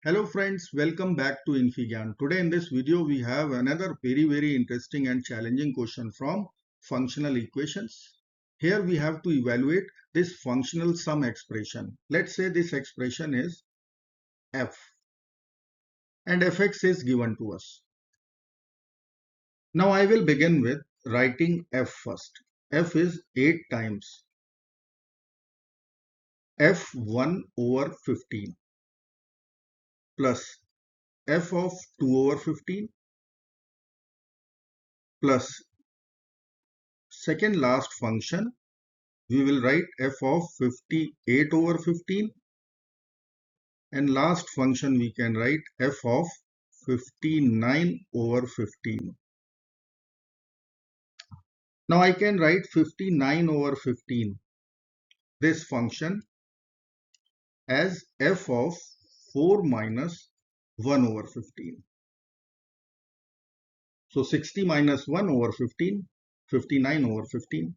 Hello friends, welcome back to infyGyan. Today in this video we have another very interesting and challenging question from functional equations. Here we have to evaluate this functional sum expression. Let's say this expression is f and fx is given to us. Now I will begin with writing f first. F is 8 times f1 over 15 plus f of 2 over 15 plus second last function we will write f of 58 over 15 and last function we can write f of 59 over 15. Now I can write 59 over 15 this function as f of 4 minus 1 over 15. So 60 minus 1 over 15, 59 over 15.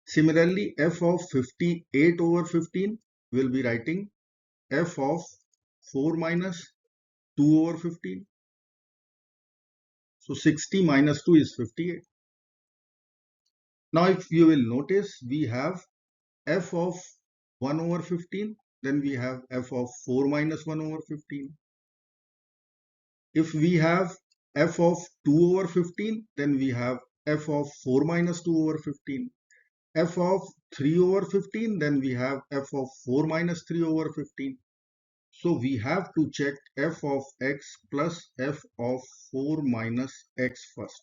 Similarly, f of 58 over 15 will be writing f of 4 minus 2 over 15. So 60 minus 2 is 58. Now if you will notice, we have f of 1 over 15, then we have f of 4 minus 1 over 15. If we have f of 2 over 15, then we have f of 4 minus 2 over 15. F of 3 over 15, then we have f of 4 minus 3 over 15. So we have to check f of x plus f of 4 minus x first.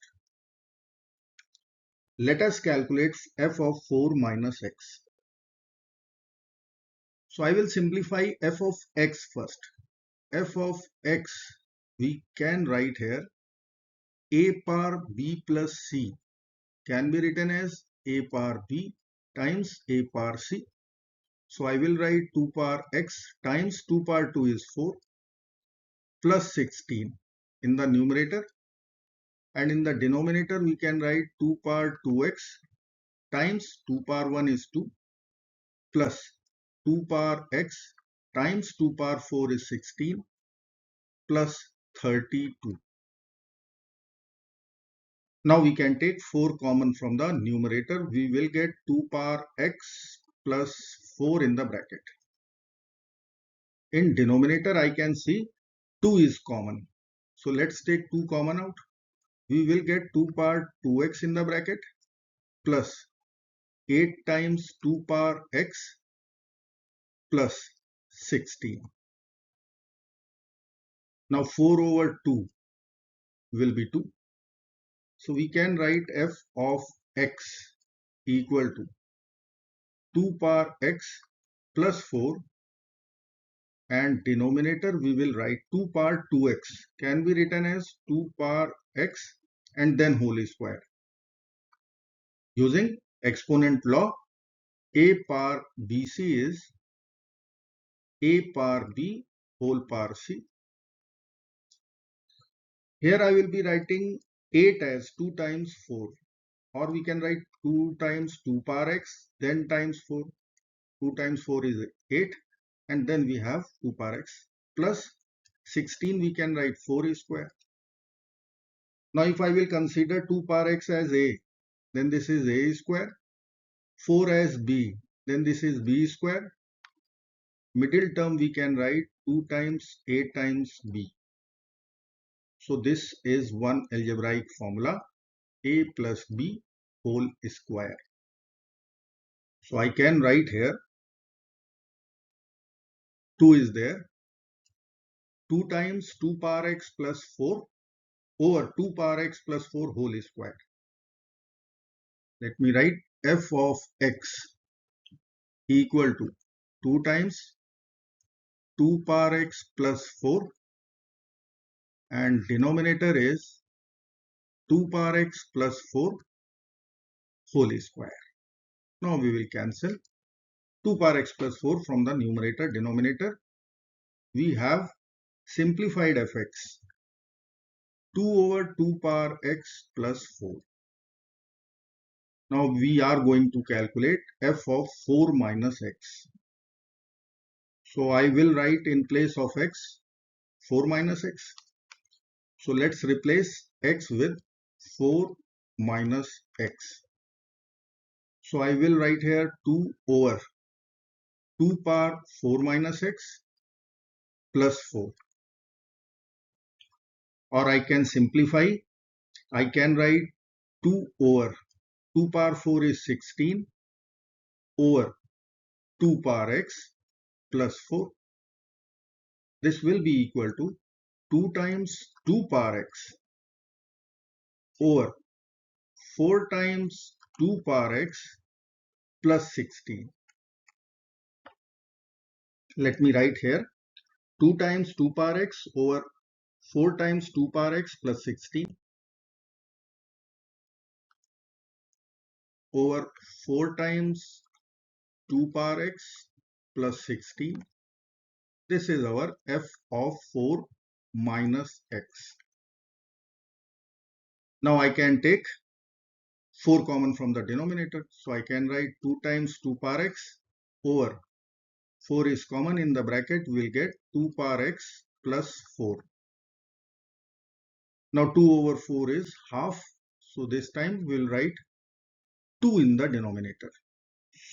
Let us calculate f of 4 minus x. So I will simplify f of x first. F of x we can write here a power b plus c can be written as a power b times a power c. So I will write 2 power x times 2 power 2 is 4 plus 16 in the numerator, and in the denominator we can write 2 power 2x times 2 power 1 is 2 plus 2 power x times 2 power 4 is 16 plus 32. Now we can take 4 common from the numerator. We will get 2 power x plus 4 in the bracket. In denominator I can see 2 is common. So let's take 2 common out. We will get 2 power 2x in the bracket plus 8 times 2 power x plus 16. Now 4 over 2 will be 2. So we can write f of x equal to 2 power x plus 4, and denominator we will write 2 power 2x can be written as 2 power x and then whole square. Using exponent law, a power bc is a power b whole power c. Here I will be writing 8 as 2 times 4, or we can write 2 times 2 power x then times 4. 2 times 4 is 8 and then we have 2 power x plus 16 we can write 4 square. Now if I will consider 2 power x as a, then this is a square. 4 as b, then this is b square. Middle term we can write 2 times a times b. So this is one algebraic formula, a plus b whole square. So I can write here 2 is there. 2 times 2 power x plus 4 over 2 power x plus 4 whole square. Let me write f of x equal to 2 times 2 power x plus 4 and denominator is 2 power x plus 4 whole square. Now we will cancel 2 power x plus 4 from the numerator denominator. We have simplified fx 2 over 2 power x plus 4. Now we are going to calculate f of 4 minus x. So I will write in place of x 4 minus x. So let's replace x with 4 minus x. So I will write here 2 over 2 power 4 minus x plus 4. Or I can simplify. I can write 2 over 2 power 4 is 16 over 2 power x plus 4. This will be equal to 2 times 2 power x over 4 times 2 power x plus 16. Let me write here 2 times 2 power x over 4 times 2 power x plus 16 over 4 times 2 power x plus 16. This is our f of 4 minus x. Now I can take 4 common from the denominator. So I can write 2 times 2 power x over 4 is common in the bracket. We will get 2 power x plus 4. Now 2 over 4 is half. So this time we will write 2 in the denominator.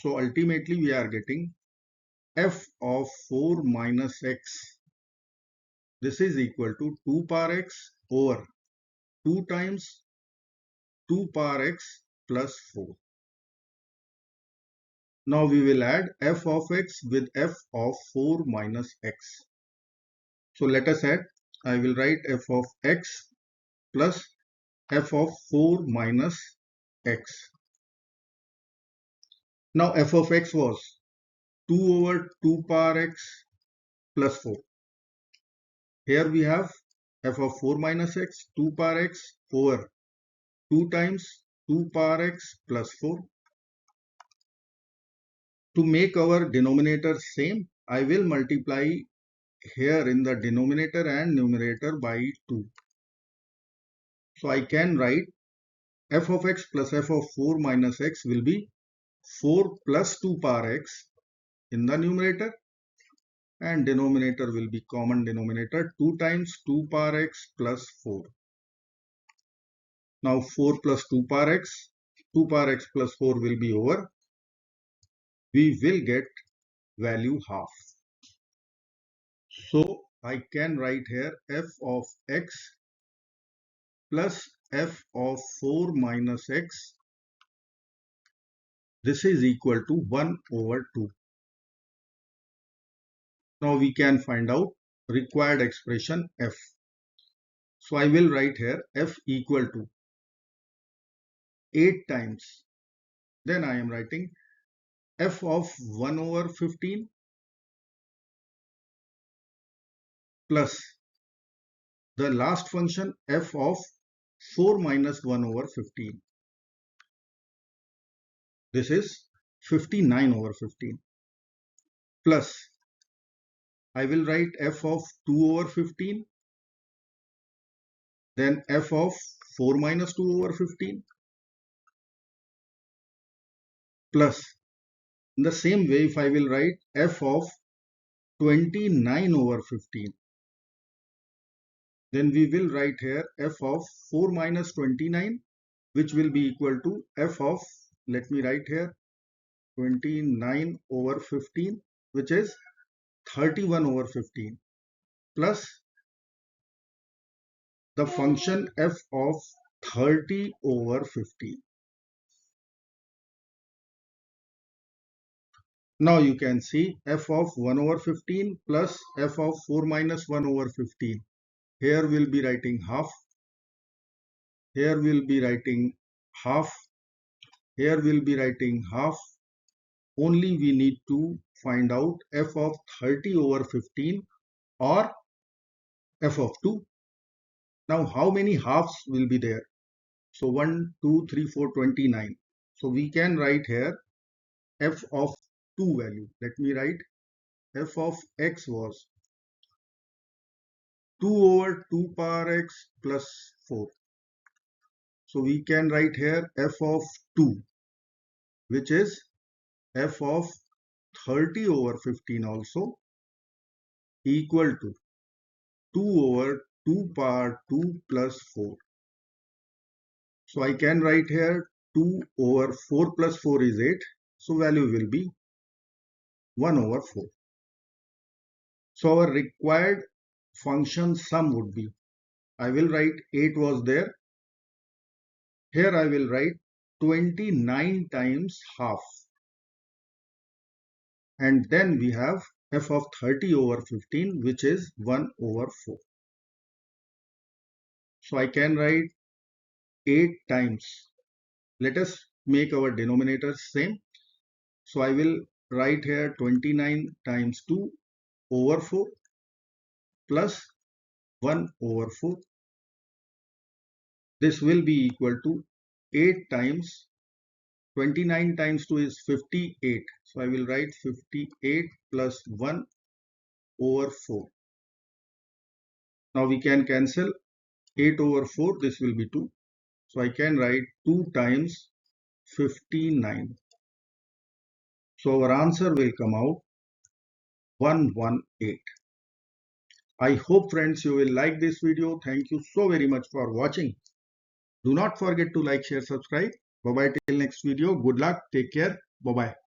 So ultimately we are getting f of 4 minus x. This is equal to 2 power x over 2 times 2 power x plus 4. Now we will add f of x with f of 4 minus x. So let us add. I will write f of x plus f of 4 minus x. Now f of x was 2 over 2 power x plus 4. Here we have f of 4 minus x, 2 power x over 2 times 2 power x plus 4. To make our denominator same, I will multiply here in the denominator and numerator by 2. So I can write f of x plus f of 4 minus x will be 4 plus 2 power x in the numerator, and denominator will be common denominator 2 times 2 power x plus 4. Now 4 plus 2 power x, 2 power x plus 4 will be over. We will get value half. So I can write here f of x plus f of 4 minus x. This is equal to 1 over 2. Now we can find out required expression f. So I will write here f equal to 8 times. Then I am writing f of 1 over 15 plus the last function f of 4 minus 1 over 15. This is 59 over 15 plus I will write f of 2 over 15, then f of 4 minus 2 over 15 plus in the same way if I will write f of 29 over 15, then we will write here f of 4 minus 29, which will be equal to f of, let me write here 29 over 15, which is 31 over 15 plus the function f of 30 over 15. Now you can see f of 1 over 15 plus f of 4 minus 1 over 15. Here we'll be writing half. Here we'll be writing half. Here we'll be writing half. Only we need to find out f of 30 over 15 or f of 2. Now how many halves will be there? So 1, 2, 3, 4, 29. So we can write here f of 2 value. Let me write f of x was 2 over 2 power x plus 4. So we can write here f of 2, which is f of 30 over 15 also equal to 2 over 2 power 2 plus 4. So I can write here 2 over 4 plus 4 is 8. So value will be 1 over 4. So our required function sum would be, I will write 8 was there. Here I will write 29 times half. And then we have f of 30 over 15, which is 1 over 4. So I can write 8 times. Let us make our denominators same. So I will write here 29 times 2 over 4 plus 1 over 4. This will be equal to 8 times 29 times 2 is 58. So I will write 58 plus 1 over 4. Now we can cancel 8 over 4. This will be 2. So I can write 2 times 59. So our answer will come out 118. I hope friends you will like this video. Thank you so very much for watching. Do not forget to like, share, subscribe. Bye bye till next video. Good luck. Take care. Bye bye.